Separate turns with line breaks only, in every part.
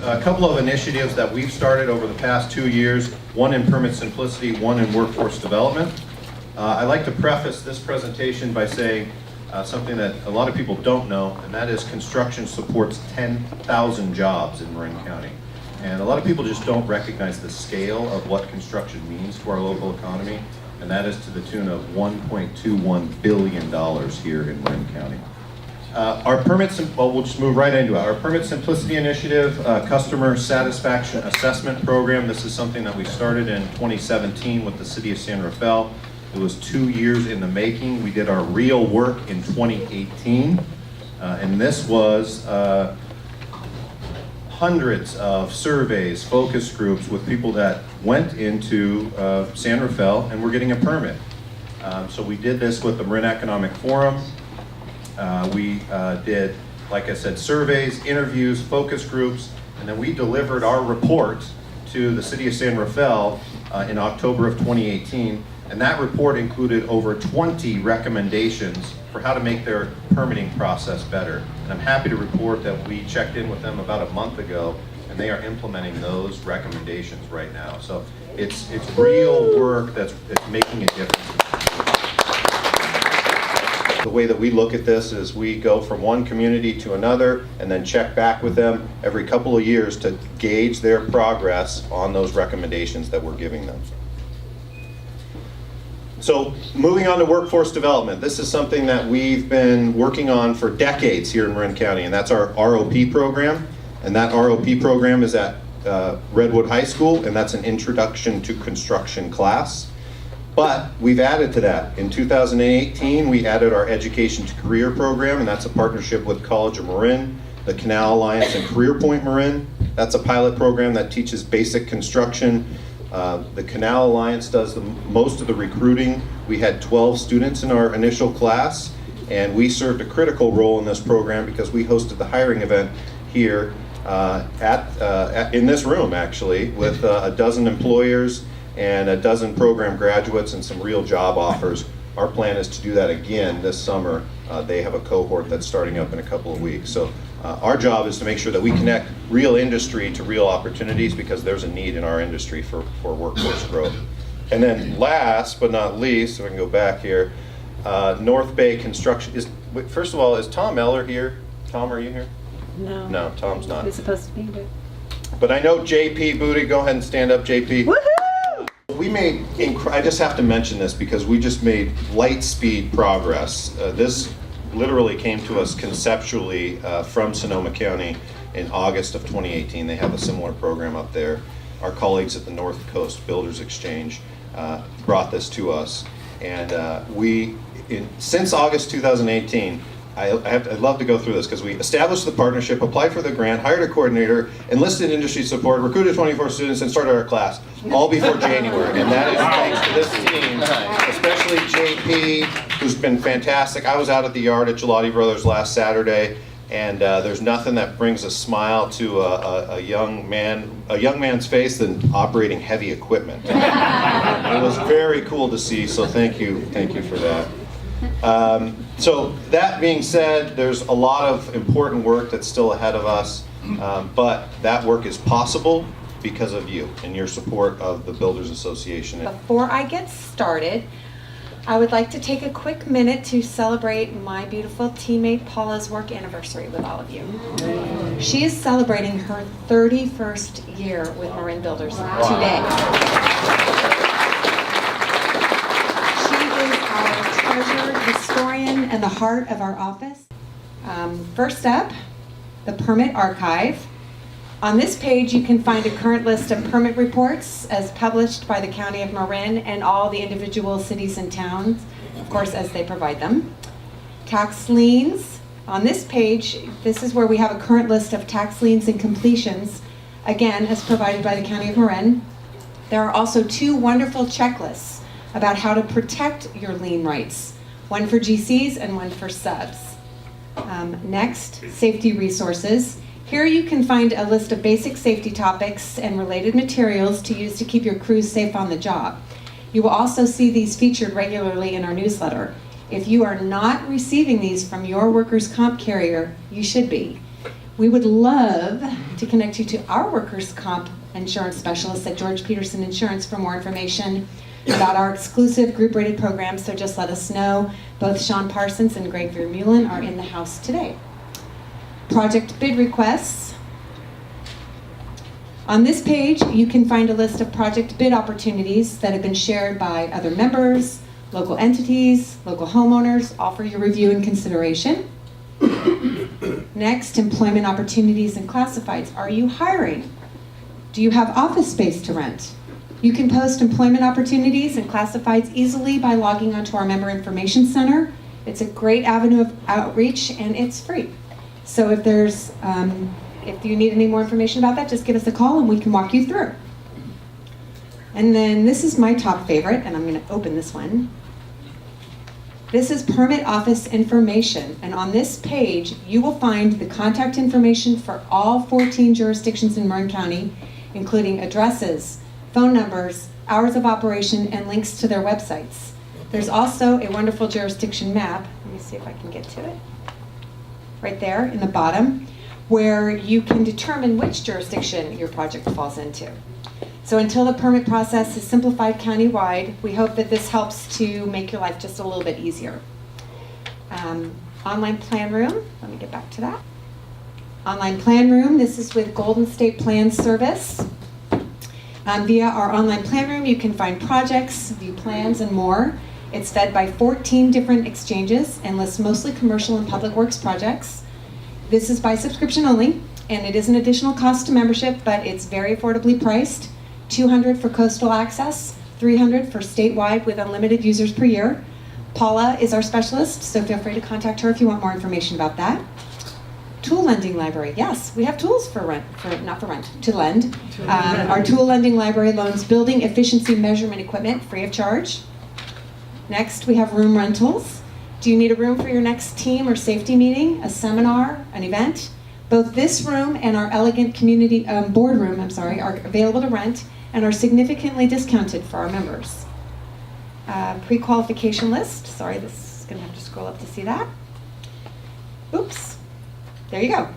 a couple of initiatives that we've started over the past 2 years, one in permit simplicity, one in workforce development. I'd like to preface this presentation by saying something that a lot of people don't know, and that is construction supports 10,000 jobs in Marin County. And a lot of people just don't recognize the scale of what construction means to our local economy, and that is to the tune of $1.21 billion here in Marin County. We'll just move right into it. Our Permit Simplicity Initiative, Customer Satisfaction Assessment Program. This is something that we started in 2017 with the City of San Rafael. It was 2 years in the making. We did our real work in 2018, and this was hundreds of surveys, focus groups with people that went into San Rafael and were getting a permit. So we did this with the Marin Economic Forum. We did, like I said, surveys, interviews, focus groups, and then we delivered our report to the City of San Rafael in October of 2018. And that report included over 20 recommendations for how to make their permitting process better. And I'm happy to report that we checked in with them about a month ago, and they are implementing those recommendations right now. So it's real work that's making a difference. The way that we look at this is we go from one community to another and then check back with them every couple of years to gauge their progress on those recommendations that we're giving them. So moving on to workforce development, this is something that we've been working on for decades here in Marin County, and that's our ROP program. And that ROP program is at Redwood High School, and that's an introduction to construction class. But we've added to that. In 2018, we added our Education to Career program, and that's a partnership with College of Marin, the Canal Alliance, and Career Point Marin. That's a pilot program that teaches basic construction. The Canal Alliance does most of the recruiting. We had 12 students in our initial class, and we served a critical role in this program because we hosted the hiring event here in this room, actually, with a dozen employers and a dozen program graduates and some real job offers. Our plan is to do that again this summer. They have a cohort that's starting up in a couple of weeks. So our job is to make sure that we connect real industry to real opportunities because there's a need in our industry for workforce growth. And then last but not least, so we can go back here, North Bay Construction. First of all, is Tom Eller here? Tom, are you here?
No.
No, Tom's not.
He's supposed to be,
but I know JP Booty. Go ahead and stand up, JP.
Woohoo!
We made, I just have to mention this because we just made light speed progress. This literally came to us conceptually from Sonoma County in August of 2018. They have a similar program up there. Our colleagues at the North Coast Builders Exchange brought this to us. And since August 2018, I'd love to go through this because we established the partnership, applied for the grant, hired a coordinator, enlisted industry support, recruited 24 students, and started our class, all before January. And that is thanks to this team, especially JP, who's been fantastic. I was out at the yard at Gelati Brothers last Saturday, and there's nothing that brings a smile to a young man's face than operating heavy equipment. It was very cool to see, so thank you for that. So that being said, there's a lot of important work that's still ahead of us, but that work is possible because of you and your support of the Builders Association.
Before I get started, I would like to take a quick minute to celebrate my beautiful teammate Paula's work anniversary with all of you. She is celebrating her 31st year with Marin Builders today. Treasurer, historian, and the heart of our office. First up, the Permit Archive. On this page, you can find a current list of permit reports as published by the County of Marin and all the individual cities and towns, of course, as they provide them. Tax liens. On this page, this is where we have a current list of tax liens and completions, again, as provided by the County of Marin. There are also 2 wonderful checklists about how to protect your lien rights, one for GCs and one for subs. Next, safety resources. Here you can find a list of basic safety topics and related materials to use to keep your crews safe on the job. You will also see these featured regularly in our newsletter. If you are not receiving these from your workers' comp carrier, you should be. We would love to connect you to our workers' comp insurance specialists at George Peterson Insurance for more information about our exclusive group-rated program, so just let us know. Both Sean Parsons and Greg Vermeulen are in the house today. Project bid requests. On this page, you can find a list of project bid opportunities that have been shared by other members, local entities, local homeowners, all for your review and consideration. Next, employment opportunities and classifieds. Are you hiring? Do you have office space to rent? You can post employment opportunities and classifieds easily by logging onto our member information center. It's a great avenue of outreach and it's free. So if you need any more information about that, just give us a call and we can walk you through. And then this is my top favorite, and I'm going to open this one. This is permit office information, and on this page you will find the contact information for all 14 jurisdictions in Marin County, including addresses, phone numbers, hours of operation, and links to their websites. There's also a wonderful jurisdiction map. Let me see if I can get to it. Right there in the bottom, where you can determine which jurisdiction your project falls into. So until the permit process is simplified countywide, we hope that this helps to make your life just a little bit easier. Online plan room, let me get back to that. Online plan room, this is with Golden State Plan Service. Via our online plan room, you can find projects, view plans, and more. It's fed by 14 different exchanges and lists mostly commercial and public works projects. This is by subscription only, and it is an additional cost to membership, but it's very affordably priced. $200 for coastal access, $300 for statewide with unlimited users per year. Paula is our specialist, so feel free to contact her if you want more information about that. Tool lending library. Yes, we have tools to lend. Our tool lending library loans building efficiency measurement equipment free of charge. Next, we have room rentals. Do you need a room for your next team or safety meeting, a seminar, an event? Both this room and our elegant community boardroom, are available to rent and are significantly discounted for our members. Pre-qualification list. Sorry, this is going to have to scroll up to see that. Oops. There you go.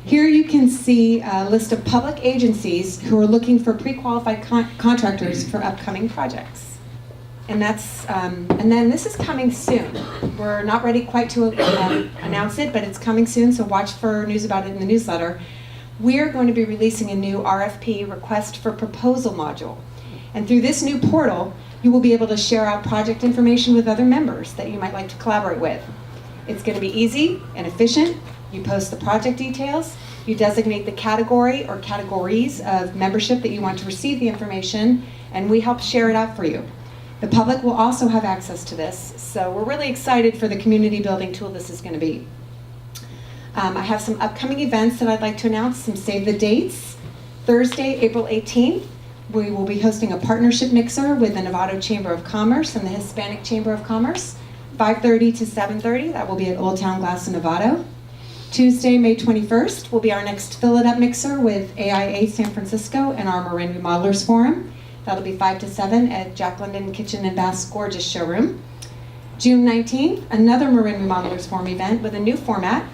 Here you can see a list of public agencies who are looking for pre-qualified contractors for upcoming projects. And then this is coming soon. We're not ready quite to announce it, but it's coming soon, so watch for news about it in the newsletter. We're going to be releasing a new RFP, request for proposal module. And through this new portal, you will be able to share out project information with other members that you might like to collaborate with. It's going to be easy and efficient. You post the project details, you designate the category or categories of membership that you want to receive the information, and we help share it out for you. The public will also have access to this, so we're really excited for the community building tool this is going to be. I have some upcoming events that I'd like to announce, some save the dates. Thursday, April 18th, we will be hosting a partnership mixer with the Novato Chamber of Commerce and the Hispanic Chamber of Commerce, 5:30 to 7:30. That will be at Old Town Glass in Novato. Tuesday, May 21st, will be our next Fill It Up mixer with AIA San Francisco and our Marin Remodelers Forum. That'll be 5 to 7 at Jack London Kitchen and Bath's gorgeous showroom. June 19th, another Marin Remodelers Forum event with a new format.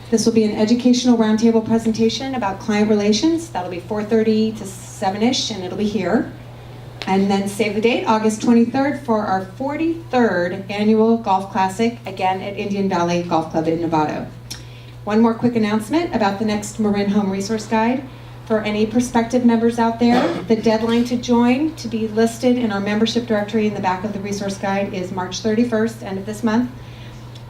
This will be an educational roundtable presentation about client relations. That'll be 4:30 to 7-ish, and it'll be here. And then save the date, August 23rd, for our 43rd annual Golf Classic, again at Indian Valley Golf Club in Novato. One more quick announcement about the next Marin Home Resource Guide. For any prospective members out there, the deadline to join, to be listed in our membership directory in the back of the resource guide, is March 31st, end of this month.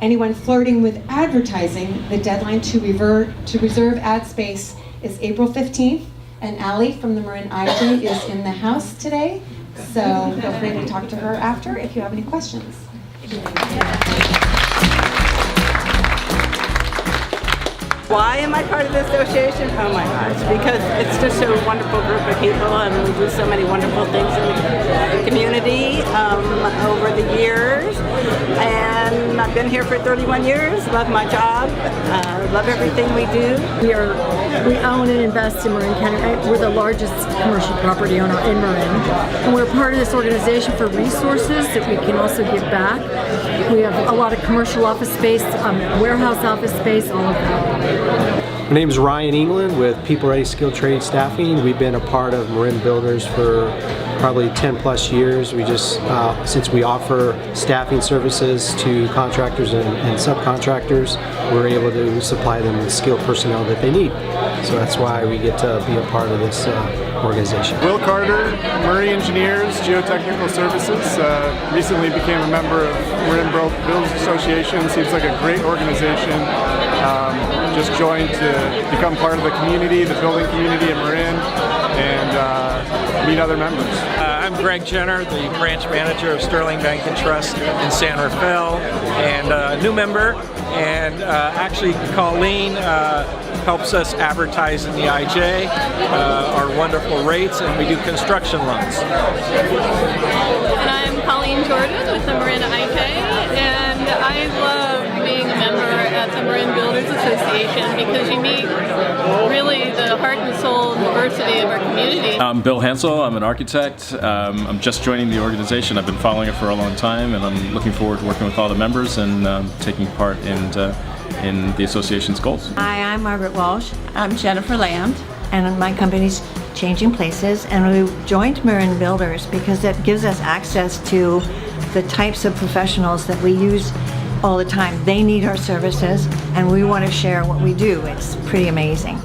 Anyone flirting with advertising, the deadline to reserve ad space is April 15th, and Allie from the Marin IJ is in the house today, so feel free to talk to her after if you have any questions.
Why am I part of the association? Oh my gosh, because it's just a wonderful group of people and we do so many wonderful things in the community over the years. And I've been here for 31 years, love my job, love everything we do.
We own and invest in Marin County. We're the largest commercial property owner in Marin. And we're part of this organization for resources that we can also give back. We have a lot of commercial office space, warehouse office space, all of that.
My name is Ryan England with People Ready Skilled Trade Staffing. We've been a part of Marin Builders for probably 10 plus years. We just, since we offer staffing services to contractors and subcontractors, we're able to supply them with skilled personnel that they need. So that's why we get to be a part of this organization.
Will Carter, Murray Engineers, Geotechnical Services. Recently became a member of Marin Builders Association. Seems like a great organization. Just joined to become part of the community, the building community at Marin, and meet other members.
I'm Greg Jenner, the branch manager of Sterling Bank and Trust in San Rafael, and a new member. And actually, Colleen helps us advertise in the IJ, our wonderful rates, and we do construction loans.
And I'm Colleen Jordan with the Marin IJ, and I love being a member at the Marin Builders Association because you meet really the heart and soul and diversity of our community.
I'm Bill Hansel. I'm an architect. I'm just joining the organization. I've been following it for a long time, and I'm looking forward to working with all the members and taking part in the association's goals.
Hi, I'm Margaret Walsh. I'm Jennifer Land, and my company's Changing Places, and we joined Marin Builders because it gives us access to the types of professionals that we use all the time. They need our services, and we want to share what we do. It's pretty amazing.